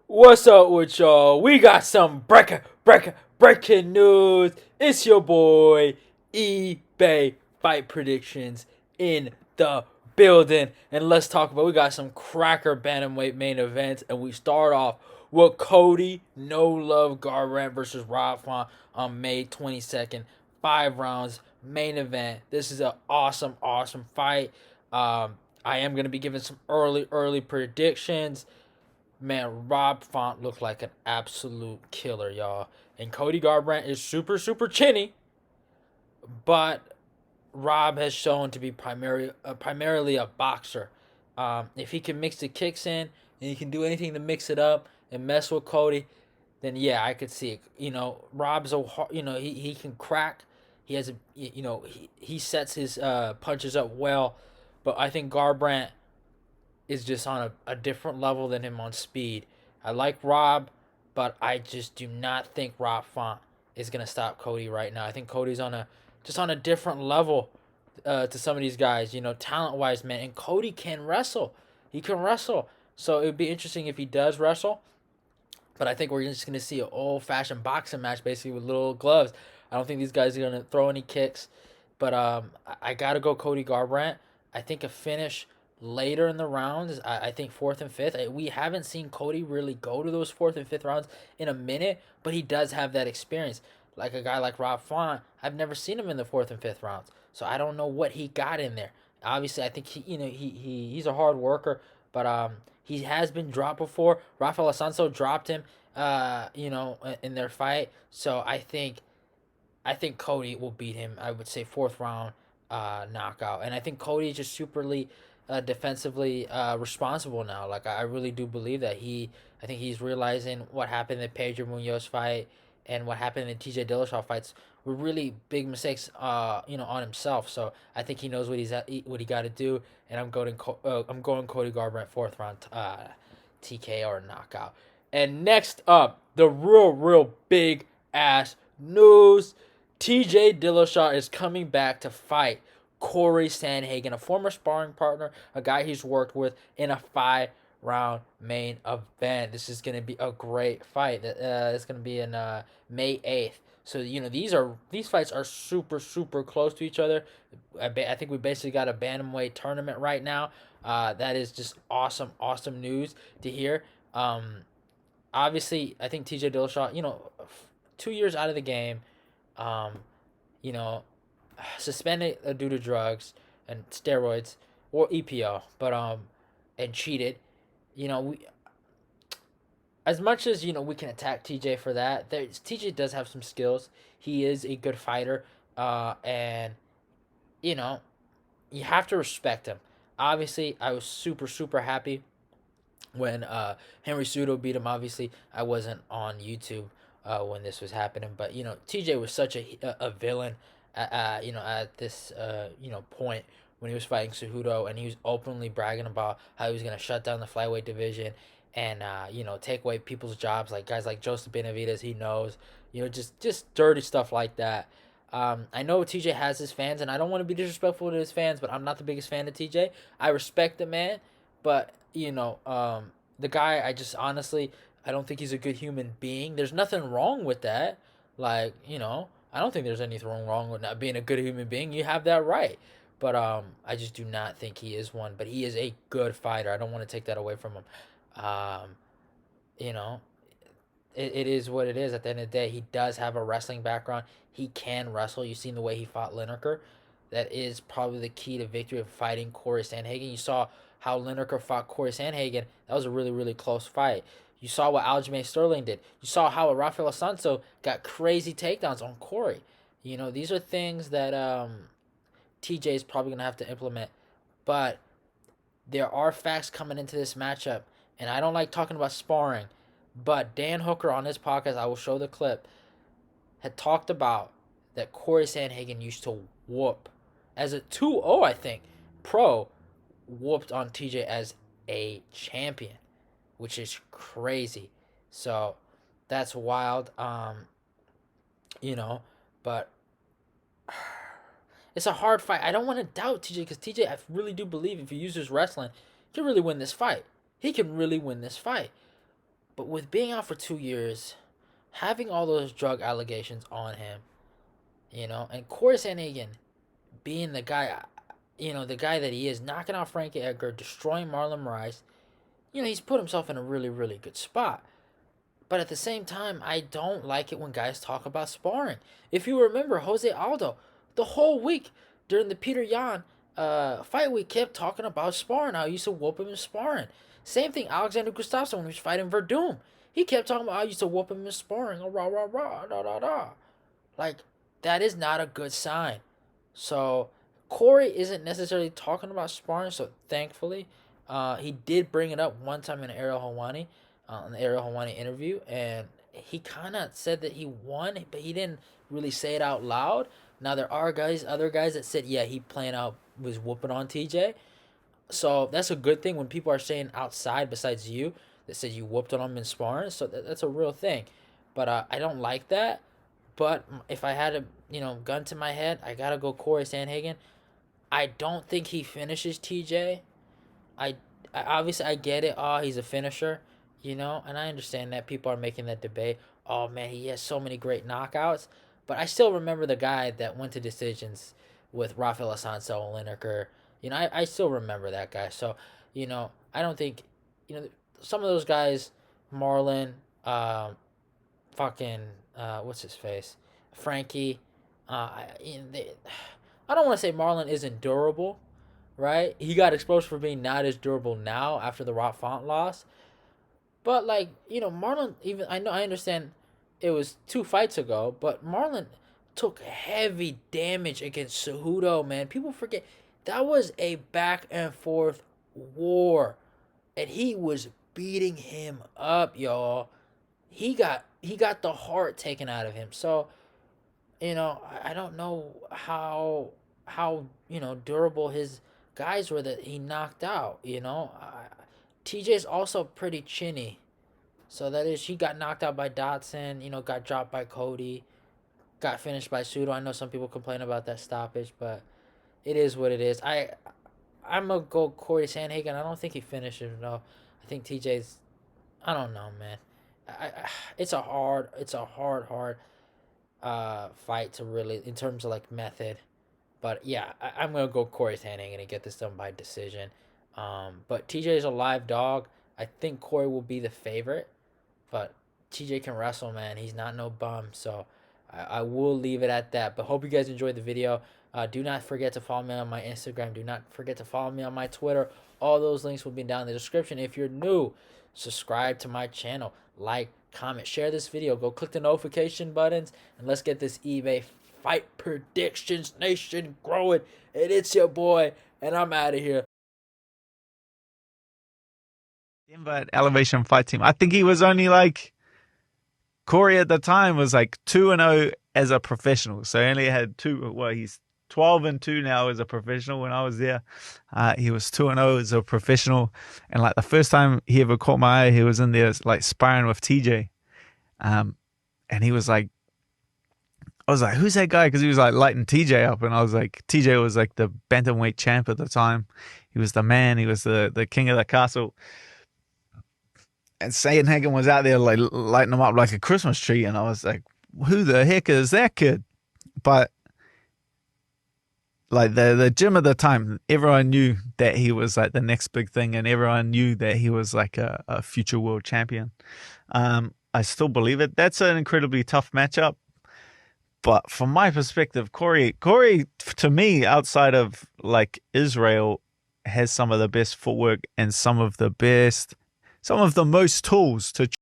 What's up with y'all? We got some breaking news. It's your boy eBay Fight Predictions in the building, and let's talk about. We got some cracker bantamweight main events, and we start off with Cody No Love Garbrandt versus Rob Font on May 22nd. 5 rounds main event. This is an awesome fight. I am gonna be giving some early predictions. Man, Rob Font looked like an absolute killer, y'all. And Cody Garbrandt is super chinny, but Rob has shown to be primarily a boxer. If he can mix the kicks in and he can do anything to mix it up and mess with Cody, then yeah, I could see it. Rob's he can crack. He has he sets his punches up well, but I think Garbrandt is just on a different level than him on speed. I like Rob, but I just do not think Rob Font is gonna stop Cody right now. I think Cody's on a different level to some of these guys, talent wise, man. And Cody can wrestle. He can wrestle. So it would be interesting if he does wrestle. But I think we're just gonna see an old fashioned boxing match basically with little gloves. I don't think these guys are gonna throw any kicks. But I gotta go Cody Garbrandt. I think a finish later in the rounds. I think fourth and fifth. We haven't seen Cody really go to those fourth and fifth rounds in a minute, but he does have that experience. Like a guy like Rob Font, I've never seen him in the fourth and fifth rounds, so I don't know what he got in there. Obviously, I think he's a hard worker, but he has been dropped before. Rafael Alonso dropped him, in their fight. So I think Cody will beat him. I would say fourth round knockout, and I think Cody is just superly defensively responsible now. Like I really do believe that I think he's realizing what happened in the Pedro Munoz fight and what happened in the TJ Dillashaw fights were really big mistakes, on himself. So I think he knows what he got to do, and I'm going Cody Garbrandt fourth round TK or knockout. And next up, the real big ass news. TJ Dillashaw is coming back to fight Cory Sandhagen, a former sparring partner, a guy he's worked with in a 5 round main event. This is going to be a great fight. It's going to be in May 8th. So these fights are super close to each other. I think we basically got a bantamweight tournament right now. That is just awesome news to hear. Obviously, I think TJ Dillashaw, 2 years out of the game, um, you know, suspended due to drugs and steroids or EPO, but and cheated. We as much as we can attack TJ for that. TJ does have some skills. He is a good fighter, and you know you have to respect him. Obviously, I was super happy when Henry Cejudo beat him. Obviously, I wasn't on YouTube when this was happening, but TJ was such a villain at this point when he was fighting Cejudo, and he was openly bragging about how he was gonna shut down the flyweight division and take away people's jobs, like guys like Joseph Benavidez. He knows, just dirty stuff like that. I know TJ has his fans, and I don't want to be disrespectful to his fans, but I'm not the biggest fan of TJ. I respect the man, but the guy, I just honestly, I don't think he's a good human being. There's nothing wrong with that. Like, I don't think there's anything wrong with not being a good human being. You have that right. But I just do not think he is one. But he is a good fighter. I don't want to take that away from him. Um, you know, it is what it is. At the end of the day, he does have a wrestling background. He can wrestle. You've seen the way he fought Lineker. That is probably the key to victory of fighting Cory Sandhagen. You saw how Lineker fought Cory Sandhagen. That was a really close fight. You saw what Aljamain Sterling did. You saw how Rafael Assunção got crazy takedowns on Cory. These are things that TJ is probably going to have to implement. But there are facts coming into this matchup. And I don't like talking about sparring. But Dan Hooker on his podcast, I will show the clip, had talked about that Cory Sandhagen used to whoop as a 2-0, I think, pro, whooped on TJ as a champion, which is crazy. So that's wild. But it's a hard fight. I don't want to doubt TJ because TJ, I really do believe if he uses wrestling, he can really win this fight. He can really win this fight. But with being out for 2 years, having all those drug allegations on him, and Cory Sandhagen being the guy, the guy that he is, knocking out Frankie Edgar, destroying Marlon Moraes, he's put himself in a really, really good spot. But at the same time, I don't like it when guys talk about sparring. If you remember, Jose Aldo, the whole week during the Peter Yan fight week, kept talking about sparring. How he used to whoop him in sparring. Same thing, Alexander Gustafsson when he was fighting Verdum. He kept talking about how I used to whoop him in sparring. Oh, rah, rah, rah, da, da, da. Like, that is not a good sign. So, Cory isn't necessarily talking about sparring, so thankfully, he did bring it up one time in Ariel Helwani, in the Ariel Helwani interview, and he kind of said that he won, but he didn't really say it out loud. Now, there are other guys that said, yeah, he was whooping on TJ. So that's a good thing when people are saying outside besides you that said you whooped on him in sparring. So that's a real thing. But I don't like that. But if I had a gun to my head, I gotta go Cory Sandhagen. I don't think he finishes TJ. I obviously I get it. Oh, he's a finisher, and I understand that people are making that debate. Oh man, he has so many great knockouts. But I still remember the guy that went to decisions with Rafael Assunção and Lineker. I still remember that guy. So, I don't think, some of those guys, Marlon, fucking, what's his face, Frankie, I don't want to say Marlon isn't durable, right? He got exposed for being not as durable now after the Rob Font loss. But, like, Marlon, even, I understand it was 2 fights ago, but Marlon took heavy damage against Cejudo, man. People forget that was a back and forth war, and he was beating him up, y'all. He got the heart taken out of him. So, I don't know how durable his guys were that he knocked out. TJ's also pretty chinny. So that is, he got knocked out by Dotson, got dropped by Cody, got finished by Sudo. I know some people complain about that stoppage, but it is what it is. I'm going to go Cory Sandhagen. I don't think he finishes, no. I think TJ's, I don't know, man. It's a hard fight to really, in terms of, like, method. But, yeah, I'm going to go Cory Sandhagen and get this done by decision. But TJ is a live dog. I think Cory will be the favorite. But TJ can wrestle, man. He's not no bum. So I will leave it at that. But hope you guys enjoyed the video. Do not forget to follow me on my Instagram. Do not forget to follow me on my Twitter. All those links will be down in the description. If you're new, subscribe to my channel. Like, comment, share this video. Go click the notification buttons. And let's get this eBay Fight Predictions Nation growing. And it's your boy. And I'm out of here. Denver Elevation Fight Team. I think he was only like, Cory at the time was like 2-0 as a professional. So he only had he's 12-2 now as a professional. When I was there, he was 2-0 as a professional. And like the first time he ever caught my eye, he was in there like sparring with TJ. And he was like, I was like, who's that guy? Because he was like lighting TJ up. And I was like, TJ was like the bantamweight champ at the time. He was the man. He was the king of the castle. And Sandhagen was out there like lighting him up like a Christmas tree. And I was like, who the heck is that kid? But like the gym at the time, everyone knew that he was like the next big thing. And everyone knew that he was like a future world champion. I still believe it. That's an incredibly tough matchup. But from my perspective, Cory, to me, outside of like Israel, has some of the best footwork and some of the most tools to